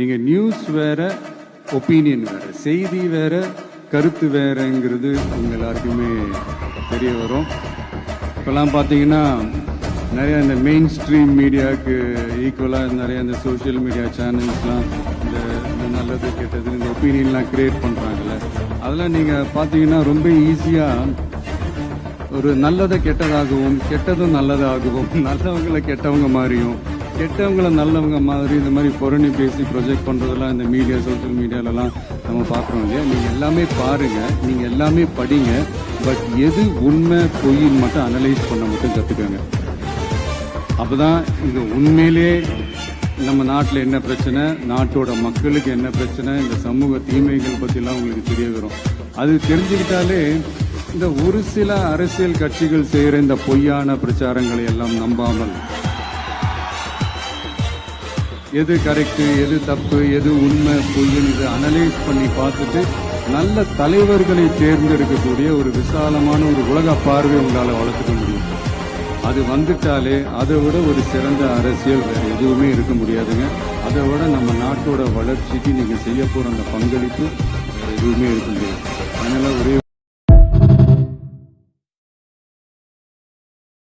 நீங்கள் நியூஸ் வேற, ஒப்பீனியன் வேற, செய்தி வேற, கருத்து வேறங்கிறது உங்கள் எல்லாருக்குமே தெரிய வரும். இப்போல்லாம் பார்த்தீங்கன்னா நிறைய இந்த மெயின் ஸ்ட்ரீம் மீடியாவுக்கு ஈக்குவலாக நிறைய இந்த சோஷியல் மீடியா சேனல்ஸ்லாம் இந்த நல்லது கெட்டது இந்த ஒப்பீனியன்லாம் கிரியேட் பண்ணுறாங்கல்ல, அதெல்லாம் நீங்கள் பார்த்தீங்கன்னா ரொம்ப ஈஸியாக ஒரு நல்லதை கெட்டதாகவும் கெட்டதும் நல்லதாகவும் நல்லவங்களை கெட்டவங்க மாதிரியும் கெட்டவங்களை நல்லவங்க மாதிரி இந்த மாதிரி புரணி பேசி ப்ரொஜெக்ட் பண்ணுறதெல்லாம் இந்த மீடியா சோஷியல் மீடியாலலாம் நம்ம பார்க்குறோம் இல்லையா. நீங்கள் எல்லாமே பாருங்கள், நீங்கள் எல்லாமே படிங்க, பட் எது உண்மை பொய்ன்னு மட்டும் அனலைஸ் பண்ண மட்டும் கற்றுக்கோங்க. அப்போ தான் இது உண்மையிலே நம்ம நாட்டில் என்ன பிரச்சனை, நாட்டோட மக்களுக்கு என்ன பிரச்சனை, இந்த சமூக தீமைகள் பற்றிலாம் உங்களுக்கு தெரிய வரும். அது தெரிஞ்சுக்கிட்டாலே இந்த ஒரு சில அரசியல் கட்சிகள் செய்கிற இந்த பொய்யான பிரச்சாரங்களை எல்லாம் நம்பாமல் எது கரெக்டு, எது தப்பு, எது உண்மை பொய்ன்னு இது அனலைஸ் பண்ணி பார்த்துட்டு நல்ல தலைவர்களை தேர்ந்தெடுக்கக்கூடிய ஒரு விசாலமான ஒரு உலக பார்வை உங்களால் வளர்த்துக்க முடியும். அது வந்துட்டாலே அதை விட ஒரு சிறந்த அரசியல் வேறு எதுவுமே இருக்க முடியாதுங்க. அதை விட நம்ம நாட்டோட வளர்ச்சிக்கு நீங்கள் செய்ய போகிற அந்த பங்களிப்பு வேறு எதுவுமே இருக்க முடியாது. அதனால ஒரே